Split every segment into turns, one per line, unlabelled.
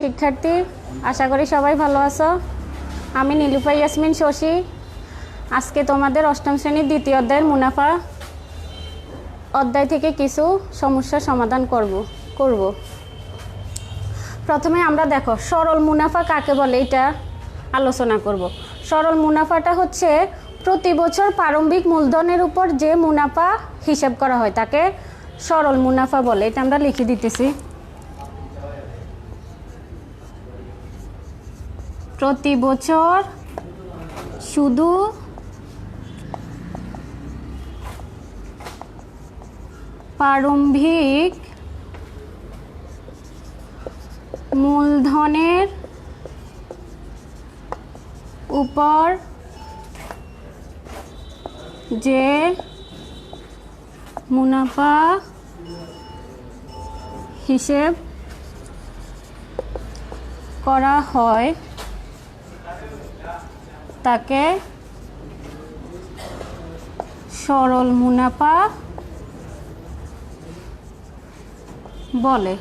শিক্ষার্থী, আশা করি সবাই ভালো আছো। আমি নীলুফা ইয়াসমিন শশী। আজকে তোমাদের অষ্টম শ্রেণীর দ্বিতীয় অধ্যায়ের মুনাফা অধ্যায় থেকে কিছু সমস্যার সমাধান করব। প্রথমে আমরা দেখো সরল মুনাফা কাকে বলে এটা আলোচনা করব। সরল মুনাফাটা হচ্ছে প্রতি বছর প্রারম্ভিক মূলধনের উপর যে মুনাফা হিসাব করা হয় তাকে সরল মুনাফা বলে। এটা আমরা লিখে দিতেছি। প্রতি বছর শুধু প্রারম্ভিক মূলধনের উপর যে মুনাফা হিসেব করা হয় তাকে সরল মুনাফা বলে।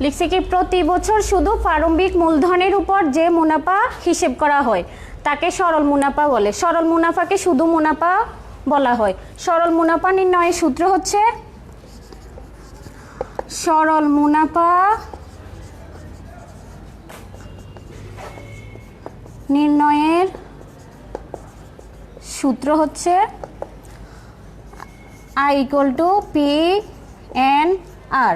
লিখছি কি প্রতি বছর শুধু প্রারম্ভিক মূলধনের উপর যে মুনাফা হিসেব করা হয় তাকে সরল মুনাফা বলে। সরল মুনাফাকে শুধু মুনাফা বলা হয়। সরল মুনাফা নির্ণয়ের সূত্র হচ্ছে সরল মুনাফা নির্ণয়ের সূত্র হচ্ছে I = P/N/R।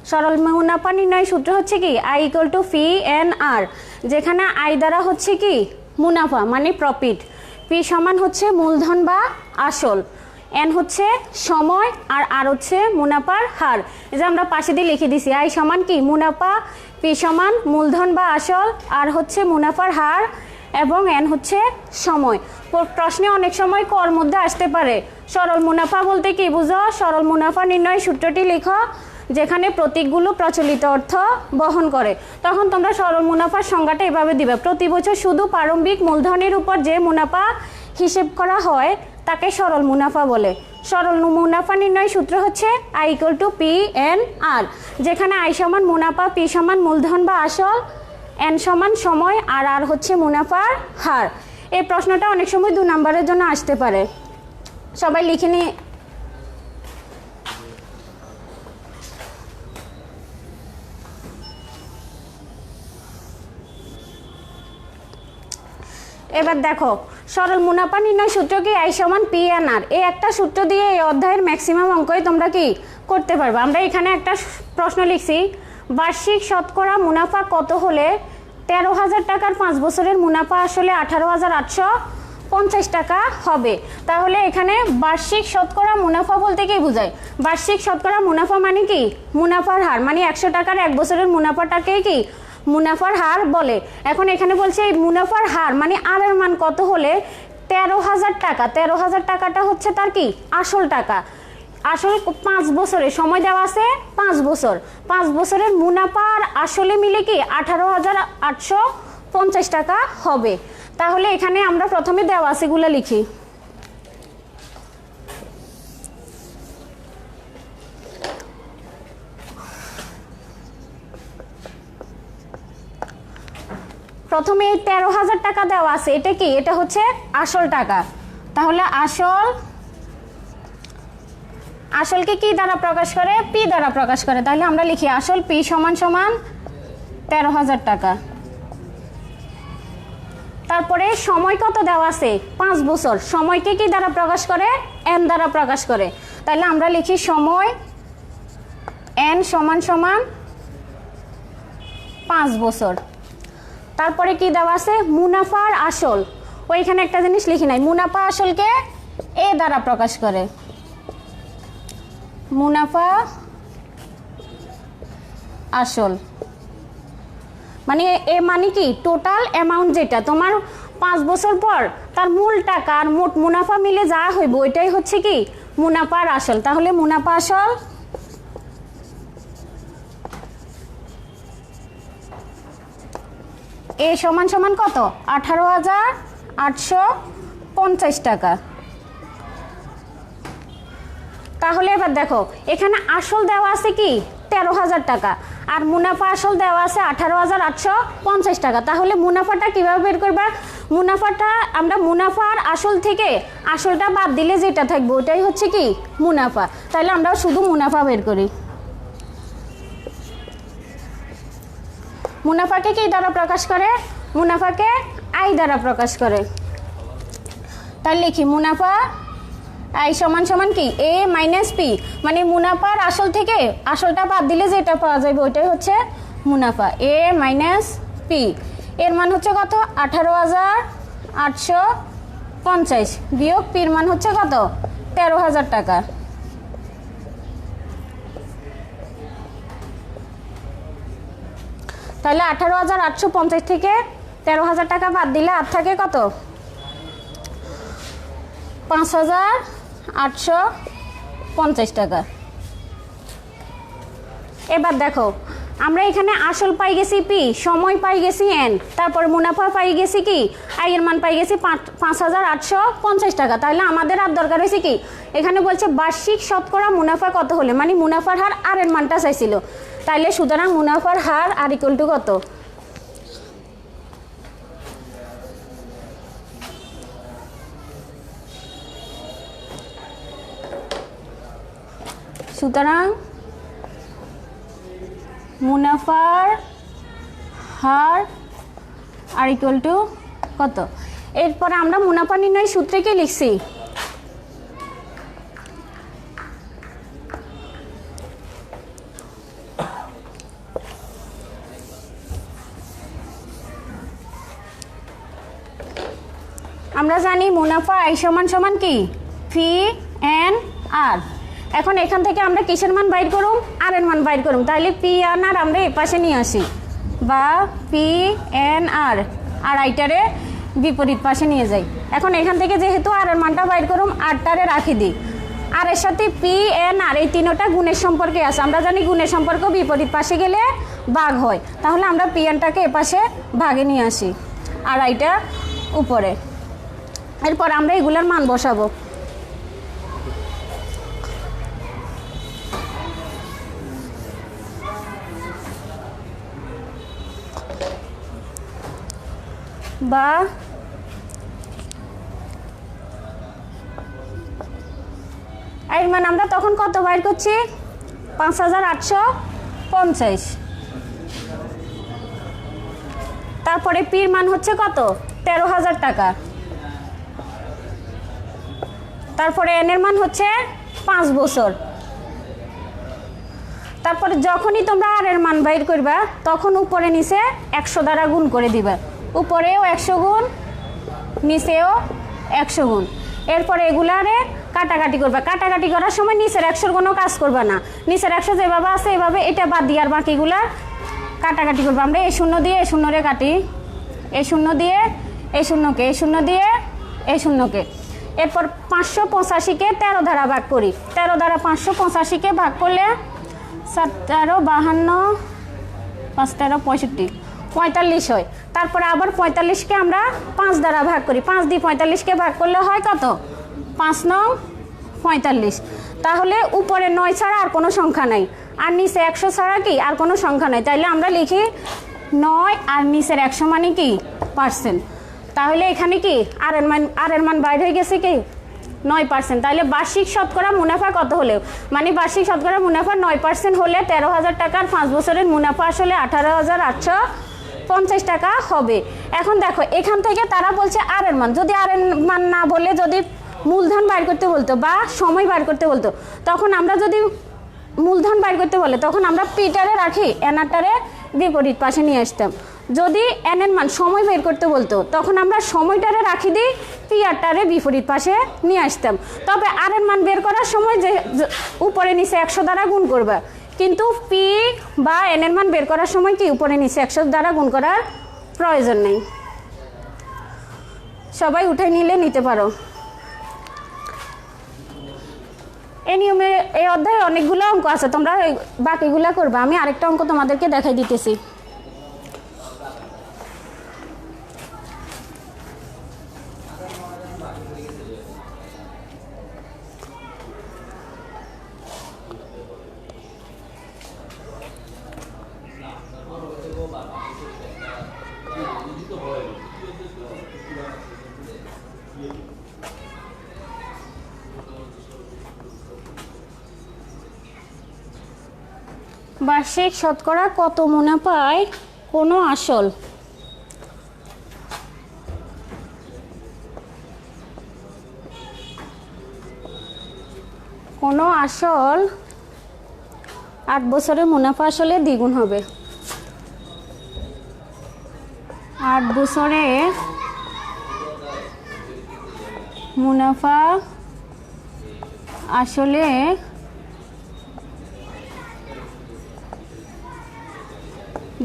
সরল মুনাফা নির্ণয় সূত্র হচ্ছে কি I = P/N/R, যেখানে I দ্বারা হচ্ছে কি মুনাফা মানে প্রফিট, P সমান হচ্ছে মূলধন বা আসল, N হচ্ছে সময় আর R হচ্ছে মুনাফার হার। এই যে আমরা পাশে দিয়ে লিখে দিছি I সমান কি মুনাফা, P সমান মূলধন বা আসল, R হচ্ছে মুনাফার হার এবং N হচ্ছে সময়। প্রশ্নে অনেক সময় কর মধ্যে আসতে পারে সরল মুনাফা বলতে কি বুঝো? সরল মুনাফা নির্ণয় সূত্রটি লিখো যেখানে প্রতীকগুলো প্রচলিত অর্থ বহন করে। তখন তোমরা সরল মুনাফার সংজ্ঞাটা এভাবে দিবে, প্রতি বছর শুধু প্রারম্ভিক মূলধনের উপর যে মুনাফা হিসেব করা হয় তাকে সরল মুনাফা বলে। সরল মুনাফা নির্ণয় সূত্র হচ্ছে I = P/N/R, যেখানে I সমান মুনাফা, P সমান মূলধন বা আসল, N সমান সময় আর R হচ্ছে মুনাফার হার। এই প্রশ্নটা অনেক সময় 2 নম্বরের জন্য আসতে পারে, সবাই লিখে নি। এবার দেখো সরল মুনাফা নির্ণয় সূত্র কি I = P/N/R। এই একটা সূত্র দিয়ে এই অধ্যায়ের ম্যাক্সিমাম অঙ্কই তোমরা কি করতে পারবে। আমরা এখানে একটা প্রশ্ন লিখছি, বার্ষিক শতকরা মুনাফা কত হলে 13,000 টাকার 5 বছরের মুনাফা আসলে 18,850 টাকা হবে। তাহলে এখানে বার্ষিক শতকরা মুনাফা বলতে কি বোঝায়? বার্ষিক শতকরা মুনাফা মানে কি মুনাফার হার, মানে 100 টাকার 1 বছরের মুনাফাটাকেই কি মুনাফার হার বলে। এখন এখানে বলছে এই মুনাফার হার মানে আর এর মান কত হলে 13,000 টাকা, 13,000 টাকাটা হচ্ছে তার কি আসল টাকা। আসল 5 বছরের সময় দেওয়া আছে 5 বছর, 5 বছরের মুনাফা আর আসলে মিলে কি 18,850 টাকা হবে। তাহলে এখানে আমরা প্রথমে দেওয়া আছে গুলো লিখি। প্রথমে এই 13,000 টাকা দেওয়া আছে, এটা কি এটা হচ্ছে আসল টাকা। তাহলে আসলকে কি দ্বারা প্রকাশ করে? P দ্বারা প্রকাশ করে। তাহলে আমরা লিখি আসল P সমান 13,000 টাকা। তারপরে সময় কত দেওয়া আছে 5 বছর, সময়কে কি দ্বারা প্রকাশ করে? N দ্বারা প্রকাশ করে। তাহলে আমরা লিখি সময় N সমান 5 বছর। তারপরে কি দেওয়া আছে মুনাফার আসল, ওইখানে একটা জিনিস লিখি নাই, মুনাফা আসলকে A দ্বারা প্রকাশ করে। মুনাফা আসল মানে এ মানে কি টোটাল অ্যামাউন্ট, যেটা তোমার 5 বছর পর তার মূল টাকা আর মোট মুনাফা মিলে যা হইব ওইটাই হচ্ছে কি মুনাফার আসল। তাহলে মুনাফা আসল এ সমান কত 18,850 টাকা। তাহলে এবার দেখো এখানে আসল দেওয়া আছে কি 13,000 টাকা, আর মুনাফা আসল দেওয়া আছে 18,850 টাকা। তাহলে মুনাফাটা কীভাবে বের করবা? মুনাফাটা আমরা মুনাফার আসল থেকে আসলটা বাদ দিলে যেটা থাকবে ওটাই হচ্ছে কি মুনাফা। তাহলে আমরা শুধু মুনাফা বের করি। মুনাফাকে কি দ্বারা প্রকাশ করে? মুনাফাকে আই দ্বারা প্রকাশ করে। তাহলে লিখি মুনাফা আই সমান সমান কি এ মাইনাস পি, মানে মুনাফার আসল থেকে আসলটা বাদ দিলে যেটা পাওয়া যাবে ওইটাই হচ্ছে মুনাফা। এ মাইনাস পি এর মান হচ্ছে কত? 18,850 বিয়োগ পির মান হচ্ছে কত? 13,000 টাকা। তাহলে 18,850 থেকে 13,000 টাকা বাদ দিলে আর থাকে কত? 5,850 টাকা। এবার দেখো আমরা এখানে আসল পাই গেছি পি, সময় পাই গেছি এন, তারপর মুনাফা পাই গেছি কি আই এর মান পাই গেছি 5,850 টাকা। তাহলে আমাদের আর দরকার হয়েছে কি, এখানে বলছে বার্ষিক শতকরা মুনাফা কত হলে, মানে মুনাফার হার আর এর মানটা চাইছিল। তাইলে সুতরাং মুনাফার হার আর ইকুয়াল টু কত? সুতরাং মুনাফার হার আর ইকুয়াল টু কত? এরপরে আমরা মুনাফা নির্ণয় সূত্রে কি লিখছি? আমরা জানি মুনাফা আই সমান সমান কি পি এন আর। এখন এখান থেকে আমরা কিসের মান বাইর করুম? আর এর মান বাইর করুম। তাহলে পি এন আর আমরা এই পাশে নিয়ে আসি, বা পি এন আর আর আইটারে বিপরীত পাশে নিয়ে যাই। এখন এখান থেকে যেহেতু আর এর মানটা বাইর করুম, আরটারে রাখি দিই। আর এর সাথে পি এন আর এই তিনটা গুণের সম্পর্কে আছে। আমরা জানি গুণের সম্পর্ক বিপরীত পাশে গেলে ভাগ হয়। তাহলে আমরা পি এনটাকে এ পাশে ভাগে নিয়ে আসি, আর আইটা উপরে। এরপর আমরা এগুলার মান বসাবো। বা এর মান আমরা তখন কত বাইর করছি? 5,850। তারপরে পির মান হচ্ছে কত? 13,000 টাকা। তারপরে এন এর মান হচ্ছে 5 বছর। তারপরে যখনই তোমরা আর এর মান বাইর করবা তখন উপরে নিচে 100 দ্বারা গুণ করে দিবা। উপরেও 100 গুণ, নিচেও 100 গুণ। এরপরে এগুলারে কাটাকাটি করবা। কাটাকাটি করার সময় নিচের 100-র কোনো কাজ করবা না। নিচের 100 যেভাবে আছে এভাবে এটা বাদ দিয়ে আর বাকিগুলা কাটাকাটি করবা। আমরা এই শূন্য দিয়ে এই শূন্যরে কাটি, এই শূন্য দিয়ে এই শূন্যকে, এই শূন্য দিয়ে এই শূন্যকে। এরপর 585-কে 13 দ্বারা ভাগ করি। 13 দ্বারা 585-কে ভাগ করলে 7 13 52, 5 13 65, 45 হয়। তারপরে আবার 45-কে আমরা 5 দ্বারা ভাগ করি। 5 দিয়ে 45-কে ভাগ করলে হয় কত? 5 9 45। তাহলে উপরে 9 ছাড়া আর কোনো সংখ্যা নাই, আর নিচে 100 ছাড়া কি আর কোনো সংখ্যা নাই। তাইলে আমরা লিখি 9 আর নিচের 100 মানে কি পার্সেন্ট। তাহলে এখানে কি আর এর মান বাইর হয়ে গেছে কি 9%। তাহলে বার্ষিক শতকরা মুনাফা কত হলেও, মানে বার্ষিক শতকরা মুনাফা 9% হলে 13,000 টাকার 5 বছরের মুনাফা আসলে 18,850 টাকা হবে। এখন দেখো এখান থেকে তারা বলছে আর এর মান, যদি আর এর মান না বলে যদি মূলধন বাইর করতে বলতো বা সময় বাইর করতে বলতো, তখন আমরা যদি মূলধন বাইর করতে বলে তখন আমরা পিটারে রাখি, এনারটারে বিপরীত পাশে নিয়ে আসতাম। যদি এন এর মান সময় বের করতে বলতো তখন আমরা সময়টারে রাখি দিই, পি আরটারে বিপরীত পাশে নিয়ে আসতাম। তবে আর এর মান বের করার সময় যে উপরে নিচে 100 দ্বারা গুণ করবা, কিন্তু পি বা এন এর মান বের করার সময় কি উপরে নিচে 100 দ্বারা গুণ করার প্রয়োজন নেই। সবাই উঠে নিলে নিতে পারো। এই নিয়মে এই অধ্যায়ে অনেকগুলো অঙ্ক আছে, তোমরা বাকিগুলো করবা। আমি আরেকটা অঙ্ক তোমাদেরকে দেখাই দিতেছি। বার্ষিক শতকরা কত মুনাফায় কোনো আসল কোনো আসল 8 বছরে মুনাফা আসলে দ্বিগুণ হবে। 8 বছরে মুনাফা আসলে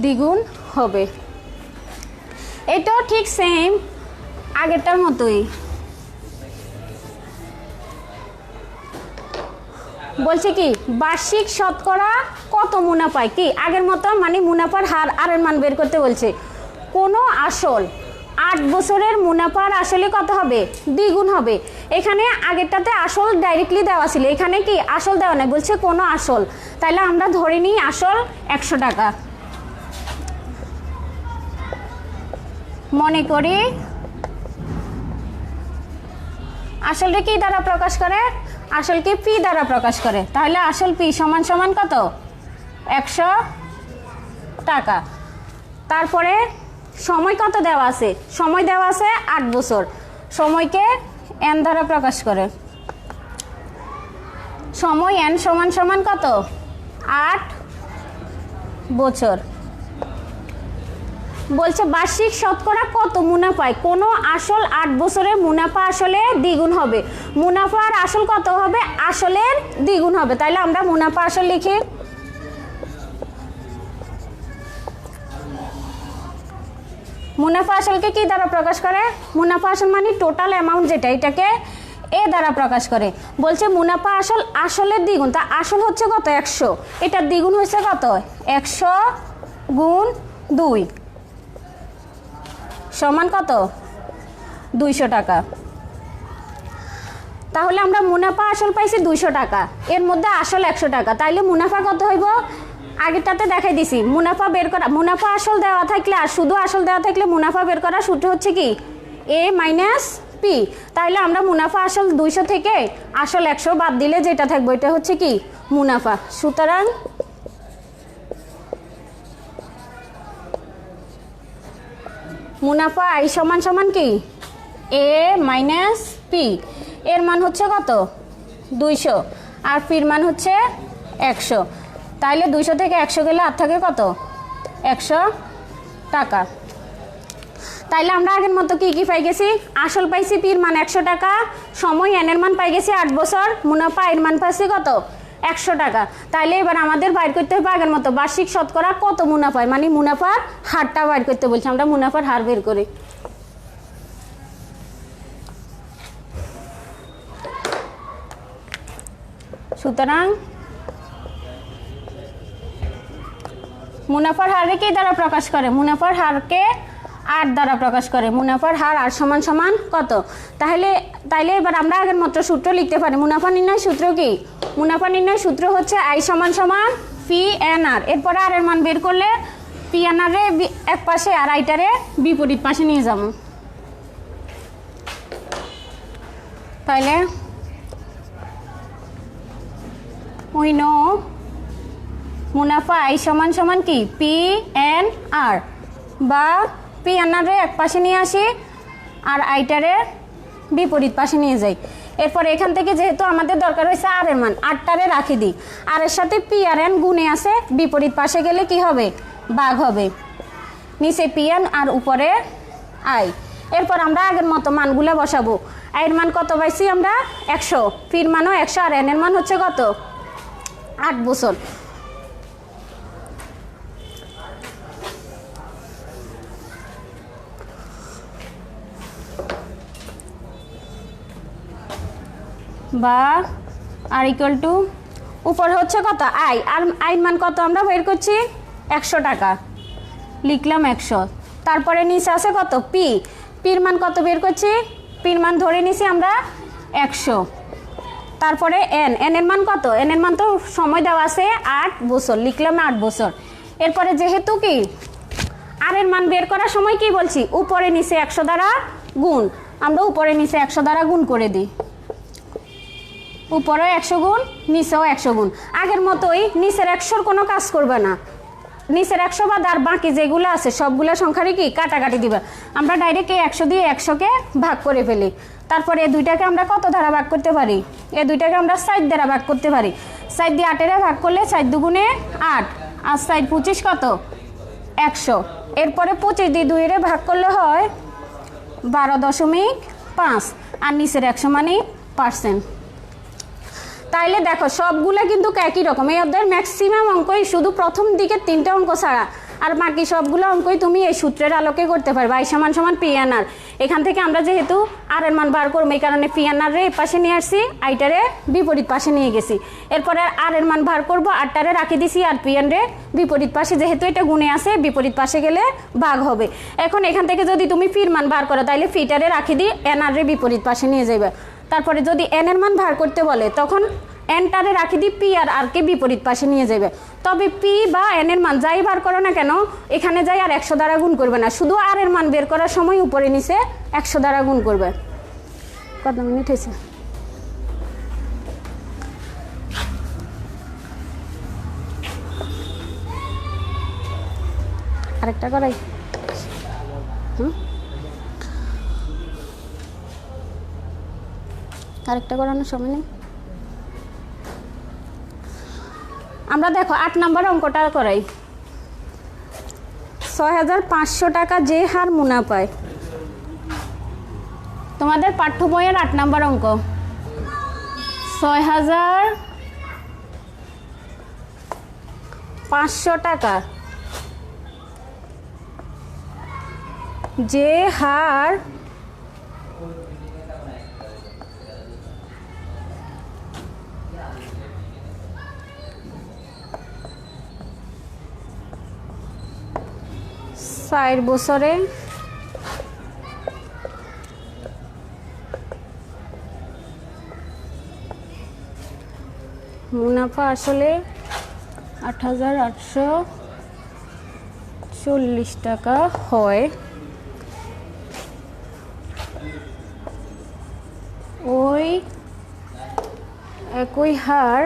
দ্বিগুণ হবে। এটাও ঠিক সেম আগেরটার মতোই। বলছে কি বার্ষিক শতকরা কত মুনাফায় কি আগের মতো মানে মুনাফার হার আর এর মান বের করতে বলছে। কোনো আসল 8 বছরের মুনাফার আসলে কত হবে দ্বিগুণ হবে। এখানে আগেরটাতে আসল ডাইরেক্টলি দেওয়া ছিল, এখানে কি আসল দেওয়া নাই, বলছে কোনো আসল। তাহলে আমরা ধরে নিই আসল 100 টাকা। মনে করি আসলটা কি দ্বারা প্রকাশ করে, আসলকে পি দ্বারা প্রকাশ করে। তাহলে আসল পি সমান সমান কত 100 টাকা। তারপরে সময় কত দেওয়া আছে, সময় দেওয়া আছে 8 বছর, সময়কে এন দ্বারা প্রকাশ করে। সময় এন সমান সমান কত 8 বছর। বলছে বার্ষিক শতকরা কত মুনাফায় কোনো আসল 8 বছরে মুনাফা আসলে দ্বিগুণ হবে। মুনাফা আর আসল কত হবে, আসলের দ্বিগুণ হবে। তাইলে আমরা মুনাফা আসল লিখি। মুনাফা আসলকে কি দ্বারা প্রকাশ করে, মুনাফা আসল মানে টোটাল অ্যামাউন্ট যেটা, এটাকে এ দ্বারা প্রকাশ করে। বলছে মুনাফা আসল আসলের দ্বিগুণ, তা আসল হচ্ছে কত 100, এটার দ্বিগুণ হচ্ছে কত 100 গুণ 2 সমান কত 200 টাকা। তাহলে আমরা মুনাফা আসল পাইছি 200 টাকা, এর মধ্যে আসল 100 টাকা। তাইলে মুনাফা কত হইব, আগেরটাতে দেখাই দিছি মুনাফা বের করা, মুনাফা আসল দেওয়া থাকলে আর শুধু আসল দেওয়া থাকলে মুনাফা বের করা সূত্র হচ্ছে কি এ মাইনাস পি। তাহলে আমরা মুনাফা আসল 200 থেকে আসল 100 বাদ দিলে যেটা থাকবে এটা হচ্ছে কি মুনাফা। সুতরাং মুনাফা আই সমান সমান কি এ মাইনাস পি। এর মান হচ্ছে কত 200 আর পির মান হচ্ছে 100। তাইলে 200 থেকে 100 গেলে আর থাকে কত 100 টাকা। তাইলে আমরা আগের মতো কি কি পাই গেছি, আসল পাইছি পির মান 100 টাকা, সময় এনের মান পাই গেছি 8 বছর, মুনাফা এর মান পাইছি কত 100 টাকা। তাইলে এবার আমাদের বাইর করতে হবে আগের মতো বার্ষিক শতকরা কত মুনাফায়, মানে মুনাফার হারটা বাইর করতে বলছি। আমরা মুনাফার হার বের করি। সুতরাং মুনাফার হারকে কি দ্বারা প্রকাশ করে, মুনাফার হারকে 8 দ্বারা প্রকাশ করে। মুনাফার হার আর সমান সমান কত। তাইলে এবার আমরা আগের মতো সূত্র লিখতে পারি। মুনাফা নির্ণয় সূত্র কি, মুনাফা নির্ণয় সূত্র হচ্ছে আই সমান সমান পি এন আর। এরপরে আর এর মান বের করলে পি এন আর এক পাশে আর আইটারে বিপরীত পাশে নিয়ে যাব। তাইলে উই নো মুনাফা আই সমান সমান কি পি এন আর, বা পি এন আর এক পাশে নিয়ে আসি আর আইটারে বিপরীত পাশে নিয়ে যাই। এরপর এখান থেকে যেহেতু আমাদের দরকার হয়েছে আর এর মান, 8টারে রাখি দিই। আর এর সাথে পি আর এন গুণে আছে, বিপরীত পাশে গেলে কি হবে ভাগ হবে। নিচে পি এন আর উপরে আই। এরপর আমরা আগের মতো মানগুলো বসাবো। আইয়ের মান কত পাইছি আমরা 100, পির মানও 100 আর এনের মান হচ্ছে কত 8 বছর। বা আর ইকুয়াল টু উপরে হচ্ছে কত আই, আর আইন মান কত আমরা বের করছি 100 টাকা, লিখলাম 100। তারপরে নিচে আছে কত পি, পির মান কত বের করছি, পির মান ধরে নিছি আমরা 100। তারপরে এন, এনের মান কত, এনের মান তো সময় দেওয়া আছে 8 বছর, লিখলাম 8 বছর। এরপরে যেহেতু কি আর এর মান বের করার সময় কি বলছি উপরে নিচে 100 দ্বারা গুণ, আমরা উপরে নিচে 100 দ্বারা গুণ করে দিই। উপরেও 100 গুণ, নিচেও 100 গুণ। আগের মতোই নিচের 100-র কোনো কাজ করবে না, নিচের 100 বাদ আর বাকি যেগুলো আছে সবগুলো সংখ্যারই কি কাটাকাটি দিবে। আমরা ডাইরেক্ট এই 100 দিয়ে 100-কে ভাগ করে ফেলি। তারপরে এই দুইটাকে আমরা কত দ্বারা ভাগ করতে পারি? এই দুইটাকে আমরা 4 দ্বারা ভাগ করতে পারি। 4 দিয়ে 8-এর ভাগ করলে 4 দুগুণে 8 আর 4 25 কত? 100। এরপরে 25 দিয়ে 2-এর ভাগ করলে হয় 12.5 আর নিচের 100 মানে %। তাইলে দেখো সবগুলো কিন্তু একই রকম। এই অধ্যায়ের ম্যাক্সিমাম অঙ্কই শুধু প্রথম দিকে 3টে অঙ্ক ছাড়া আর বাকি সবগুলো অঙ্কই তুমি এই সূত্রের আলোকে করতে পারবে। I = PNR। এখান থেকে আমরা যেহেতু আর এর মান বার করবো এই কারণে PNR রে পাশে নিয়ে আসছি, আইটারে বিপরীত পাশে নিয়ে গেছি। এরপরে আর এর মান বার করবো, আরটারে রাখি দিছি আর PN রে বিপরীত পাশে, যেহেতু এটা গুণে আছে বিপরীত পাশে গেলে ভাগ হবে। এখন এখান থেকে যদি তুমি ফির মান বার করো তাহলে ফিটারে রাখি দিই, NR রে বিপরীত পাশে নিয়ে যাবে। তারপরে যদি n এর মান বার করতে বলে তখন nটারে রাখি দিই p আর rকে বিপরীত পাশে নিয়ে যাবে। তবে p বা n এর মান যাই বার করো না কেন এখানে যাই আর 100 দ্বারা গুণ করবে না, শুধু r এর মান বের করার সময় উপরে নিচে 100 দ্বারা গুণ করবে। কত মিনিট হয়েছে? আরেকটা করাই। আরেকটা করানোর সময় নেই। আমরা দেখো 8 নম্বর অঙ্কটা করাই। 6500 টাকা যে হার মুনাফায়, তোমাদের পাঠ্য বইয়ের 8 নম্বর অঙ্ক। 6500 টাকা যে হার চার বছরে মুনাফা আসলে 8840 টাকা হয়, ওই একই হার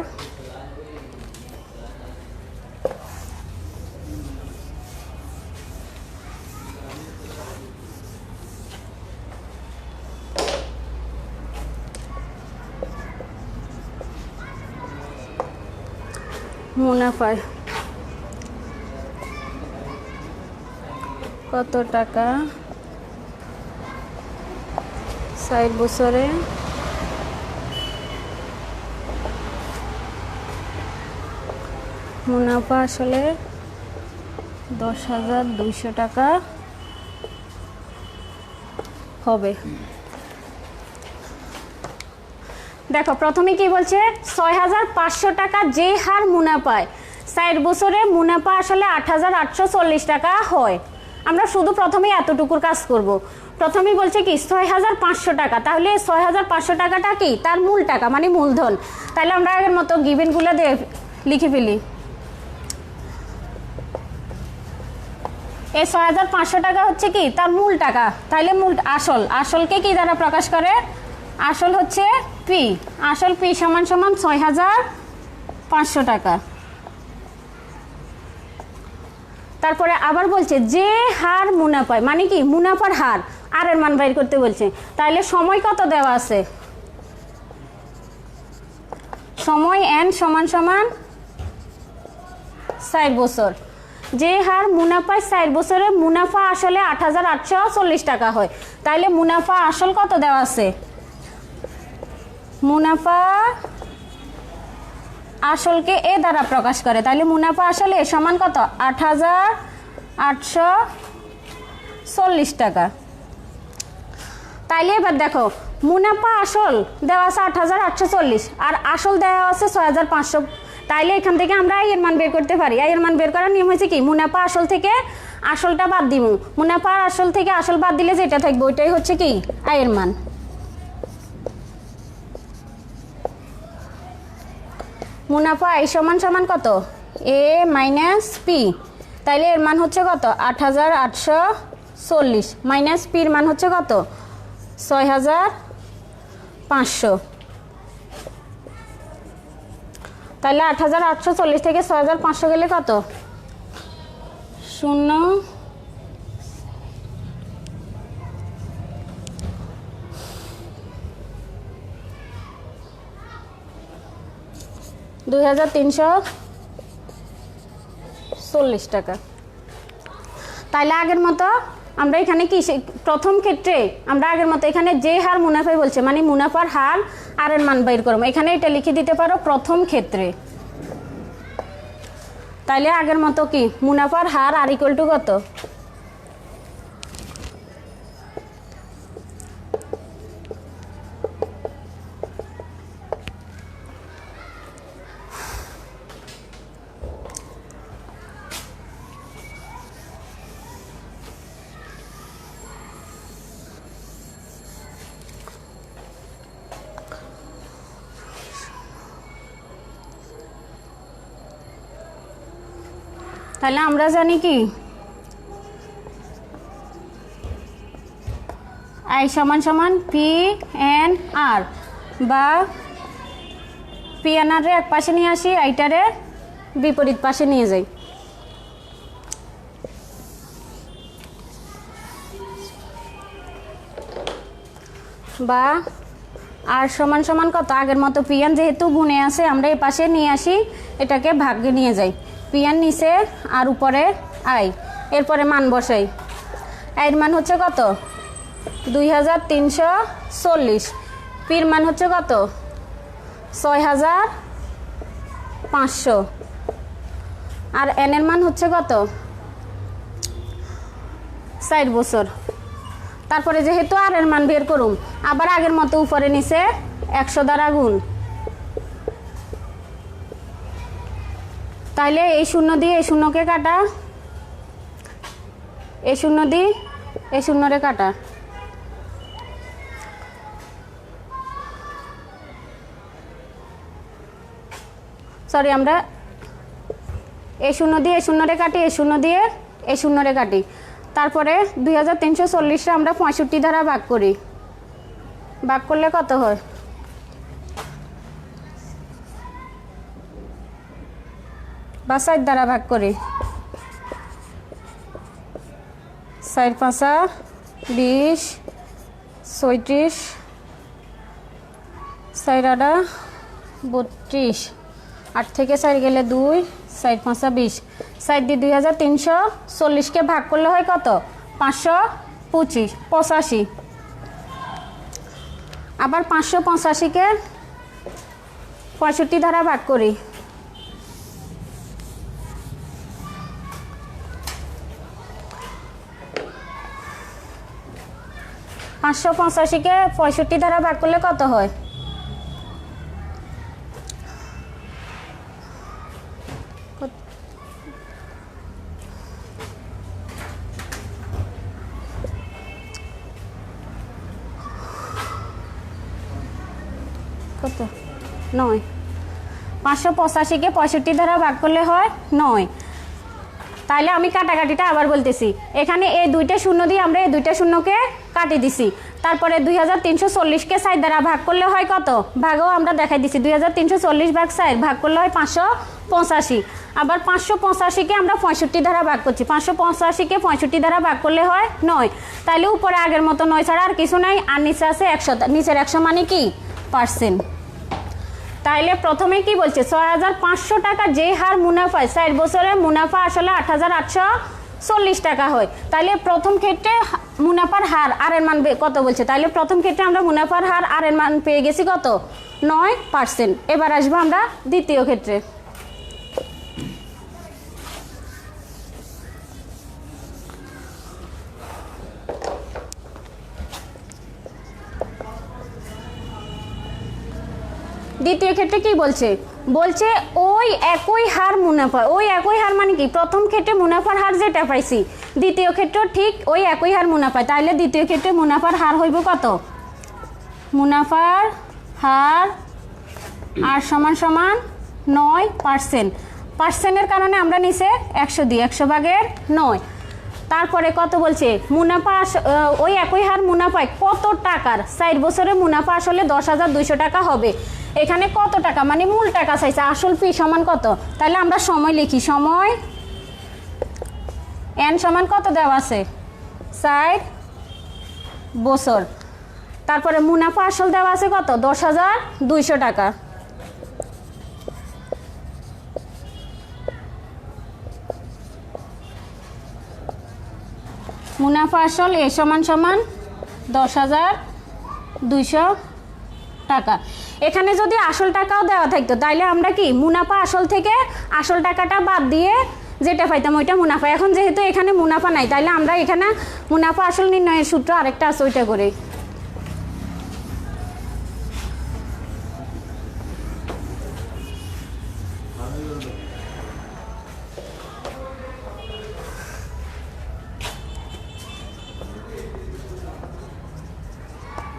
মুনাফায় কত টাকা 4 বছরে মুনাফা আসলে 10,200 টাকা হবে। দেখো প্রথমে কি বলছে, 6500 টাকা যে হার মুনাফায়, 4 বছরে মুনাফা আসলে 8840 টাকা হয়। আমরা শুধু প্রথমে এতটুকুর কাজ করব। প্রথমেই বলছে কি 6500 টাকা, তাহলে 6500 টাকাটা কি তার মূল টাকা মানে মূলধন। তাহলে আমরা আগের মতো গিভেনগুলো দিয়ে লিখে ফেলি। এই 6500 টাকা হচ্ছে কি তার মূল টাকা, তাহলে মূল আসলকে কি দ্বারা প্রকাশ করে? আসল হচ্ছে পি, আসল পি সমান 6500 টাকা। তারপরে আবার বলছে যে হার মুনাফায়, মানে কি মুনাফার হার, আর এর মান বাইর করতে বলছে। তাহলে সময় কত দেওয়া আছে? সময় n সমান 4 বছর। যে হার মুনাফায় 4 বছরে মুনাফা আসলে 8840 টাকা হয়, তাহলে মুনাফা আসল কত দেওয়া আছে? মুনাফা আসলকে এ দ্বারা প্রকাশ করে, তাহলে মুনাফা আসলে সমান কত? 8840 টাকা। তাইলে এবার দেখো মুনাফা আসল দেওয়া আছে 8840 আর আসল দেওয়া আছে 6500। তাইলে এখান থেকে আমরা এর মান বের করতে পারি। এর মান বের করার নিয়ম হয়েছে কি, মুনাফা আসল থেকে আসলটা বাদ দিব। মুনাফা আসল থেকে আসল বাদ দিলে যেটা থাকবে ওইটাই হচ্ছে কি আয়ের মান। মুনাফা আই সমান কত? এ মাইনাস পি। তাইলে এর মান হচ্ছে কত? 8840 মাইনাস পির মান হচ্ছে কত? 6500। তাহলে 8840 থেকে 6500 গেলে কত? 0 2340 টাকা। তাইলে আগের মতো আমরা এখানে কি প্রথম ক্ষেত্রে আমরা আগের মতো এখানে যে হার মুনাফায় বলছে মানে মুনাফার হার আর এর মান বের করব, এখানে এটা লিখে দিতে পারো প্রথম ক্ষেত্রে। তাইলে আগের মতো কি মুনাফার হার আর ইকুয়াল টু কত? তাহলে আমরা জানি কি আই সমান সমান পি এন আর, বা পি এন আর এক পাশে নিয়ে আসি, আইটারে বিপরীত পাশে নিয়ে যাই। বা আর সমান সমান কত? আগের মতো পি এন যেহেতু গুণে আছে আমরা এ পাশে নিয়ে আসি, এটাকে ভাগ্যে নিয়ে যাই। পি এন নিচে আর উপরে আই, এরপরে মান বসাই। আইয়ের মান হচ্ছে কত? 2340। পির মান হচ্ছে কত? 6500। আর এন এর মান হচ্ছে কত? 4 বছর। তারপরে যেহেতু আর এর মান বের করুম, আবার আগের মতো উপরে নিচে 100 দ্বারা গুণ। তাইলে এই শূন্য দিয়ে এই শূন্যকে কাটা, এই শূন্য দিয়ে এই শূন্যরে কাটা। সরি, আমরা এই শূন্য দিয়ে এই শূন্যরে কাটি, এই শূন্য দিয়ে এই শূন্যরে কাটি। তারপরে 2340 আমরা 65 দ্বারা ভাগ করি। ভাগ করলে কত হয়? বা 4 দ্বারা ভাগ করি। 4 5 20, 36, 4 8 32, 8 থেকে 4 গেলে 2, 4 5 20, 4 দিয়ে 2340কে ভাগ করলে হয় কত? 585। আবার 585কে 65 দ্বারা ভাগ করি। 585কে 65 দ্বারা ভাগ করলে কত হয়? কত? 9। 585কে 65 দ্বারা ভাগ করলে হয় 9। তাহলে আমি কাটাকাটিটা আবার বলতেছি। এখানে এই দুইটা শূন্য দিয়ে আমরা এই দুইটা শূন্যকে কাটি দিছি। তারপরে 2340কে 4 দ্বারা ভাগ করলে হয় কত? ভাগও আমরা দেখাই দিছি। 2340 ভাগ 4 ভাগ করলে হয় 585। আবার 585কে আমরা 65 দ্বারা ভাগ করছি। 585কে 65 দ্বারা ভাগ করলে হয় 9। তাহলে উপরে আগের মতো 9 ছাড়া আর কিছু নাই, আর নিচে আছে 100। নিচের 100 মানে কি? পার্সেন্ট। তাইলে প্রথমে কি বলছে? 6500 টাকা যে হার মুনাফায় 4 বছরের মুনাফা আসলে 8840 টাকা হয়। তাইলে প্রথম ক্ষেত্রে মুনাফার হার আর এর মান কত বলছে? তাইলে প্রথম ক্ষেত্রে আমরা মুনাফার হার আর এর মান পেয়ে গেছি কত? 9%। এবার আসবো আমরা দ্বিতীয় ক্ষেত্রে। দ্বিতীয় ক্ষেত্রে কি বলছে? বলছে ওই একই হার মুনাফা, ওই একই হার মানে কি? প্রথম ক্ষেত্রে মুনাফার হার যেটা পাইছি দ্বিতীয় ক্ষেত্রে ঠিক ওই একই হার মুনাফা। তাইলে দ্বিতীয় ক্ষেত্রে মুনাফার হার হইব কত? মুনাফার হার আর সমান সমান 9%। পার্সেন্টের কারণে আমরা নিচে 100 দিই, 100 ভাগের 9। তারপরে কত বলছে? মুনাফা ওই একই হার মুনাফায় কত টাকার? 4 বছরের মুনাফা আসলে 10,200 টাকা হবে। এখানে কত টাকা মানে মূল টাকা চাইছে, আসল পি সমান কত, তাহলে আমরা সময় লিখি, সময় এন সমান কত দেওয়া আছে 60 বছর। তারপরে মুনাফা আসল দেওয়া আছে কত 10,200 টাকা। মুনাফা আসল এ সমান সমান 10,200 টাকা। এখানে যদি আসল টাকাও দেওয়া থাকতো তাইলে আমরা কি মুনাফা আসল থেকে আসল টাকাটা বাদ দিয়ে যেটা পাইতাম ওইটা মুনাফা। এখন যেহেতু এখানে মুনাফা নাই তাইলে আমরা এখানে মুনাফা আসল নির্ণয়ের সূত্র আরেকটা আছে ওইটা করে।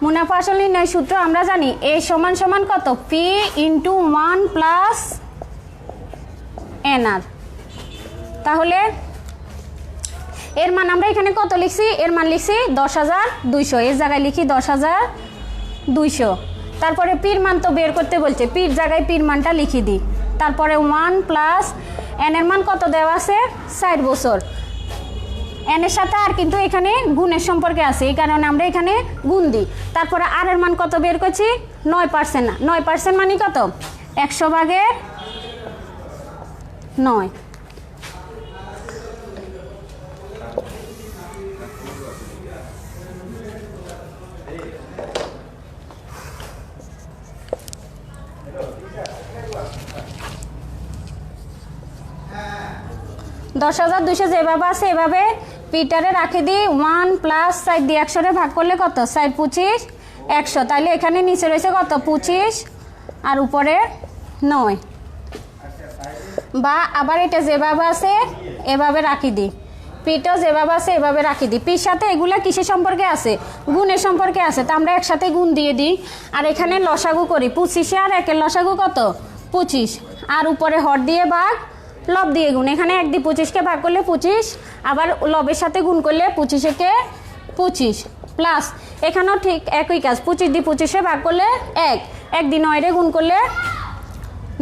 মুনাফা আসল নির্ণয় সূত্র আমরা জানি এ সমান সমান কত পি ইন্টু 1 প্লাস এনআর। তাহলে এর মান আমরা এখানে কত লিখছি, এর মান লিখছি 10,200, এর জায়গায় লিখি 10,200। তারপরে পির মান তো বের করতে বলছে, পির জায়গায় পির মানটা লিখি দিই। তারপরে 1 প্লাস এন এর মান কত দেওয়া আছে 60 বছর। এন এর সাথে আর কিন্তু এখানে গুণের সম্পর্কে আছে, এই কারণে আমরা এখানে গুণ দিই। তারপরে আর এর মান কত বের করছি 9%, 9% মানে কত 100/9। 10,200 যেভাবে আছে এভাবে পিটারে রাখি দিই। 1 প্লাস 60 দিয়ে 100 ভাগ করলে কত 60 25 100। তাহলে এখানে নিচে রয়েছে কত 25 আর উপরে 9। বা আবার এটা যেভাবে আছে এভাবে রাখি দিই, পিটাও যেভাবে আছে এভাবে রাখি দিই। পির সাথে এগুলা কিসের সম্পর্কে আছে, গুণের সম্পর্কে আছে, তো আমরা একসাথে গুণ দিয়ে দিই। আর এখানে লসাগু করি, 25 আর 1 এর লসাগু কত 25, আর উপরে হর দিয়ে ভাগ লব দিয়ে গুণ। এখানে 1 দিয়ে 25কে ভাগ করলে 25, আবার লবের সাথে গুণ করলে 25-কে 25 প্লাস এখানেও ঠিক একই কাজ, 25 দিয়ে 25-এ ভাগ করলে 1, 1 দিয়ে 9-রে গুণ করলে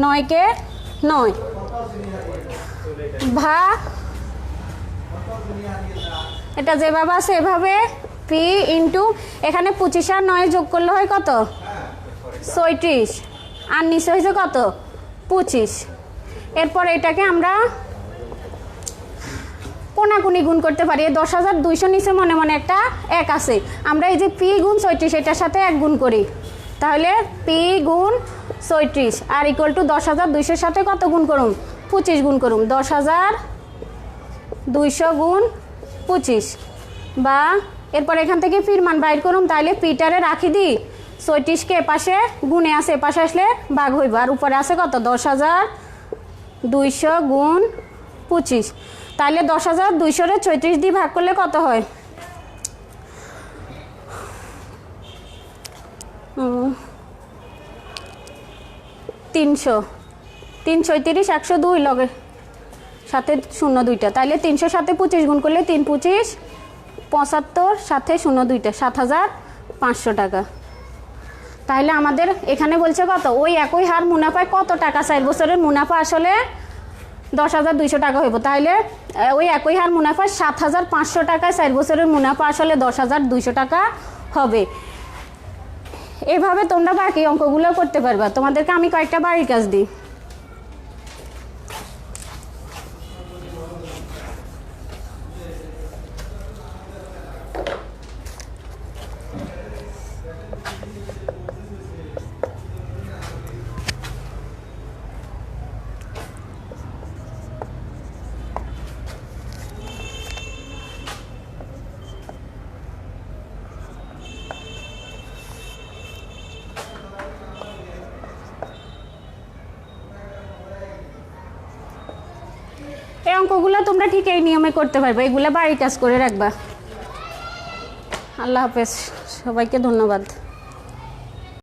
9-কে 9 ভা এটা যেভাবে আছে এভাবে পি ইন্টু এখানে 25 আর 9 যোগ করলে হয় কত 36, আর নিচে হয়েছে কত 25। এরপর এটাকে আমরা কোনাকুনি গুণ করতে পারি। 10,200 নিচে মনে মনে একটা 1 আছে, আমরা এই যে পি গুণ 36 এটার সাথে 1 গুণ করি, তাহলে পি গুণ 36 আর ইকুয়াল টু 10,200 সাথে কত গুণ করুন 25 গুণ করুন, 10,200 গুণ 25। বা এরপর এখান থেকে পির মান বাইর করুন, তাহলে পিটারে রাখি দিই 36-কে এপাশে গুণে আছে, এপাশে আসলে ভাগ হইব, আর উপরে আছে কত 10,200 গুণ 25। তাহলে 10,200-রে 36 দিয়ে ভাগ করলে কত হয় 300, 330 102 লগে সাথে 0 2টা, তাহলে 300 সাথে 25 গুণ করলে 3 25 75 সাথে 0 2টা 7,500 টাকা। তাহলে আমাদের এখানে বলছে কত ওই একই হার মুনাফায় কত টাকা 4 বছরের মুনাফা আসলে 10,200 টাকা হইব। তাহলে ওই একই হার মুনাফা 7,500 টাকায় 4 বছরের মুনাফা আসলে 10,200 টাকা হবে। এভাবে তোমরা বাকি অঙ্কগুলো করতে পারবা। তোমাদেরকে আমি কয়েকটা বাড়ির কাজ দিই। এই অঙ্কগুলো তোমরা ঠিক এই নিয়মে করতে পারবে, এগুলো বাড়ির কাজ করে রাখবা। আল্লাহ হাফেজ, সবাইকে ধন্যবাদ।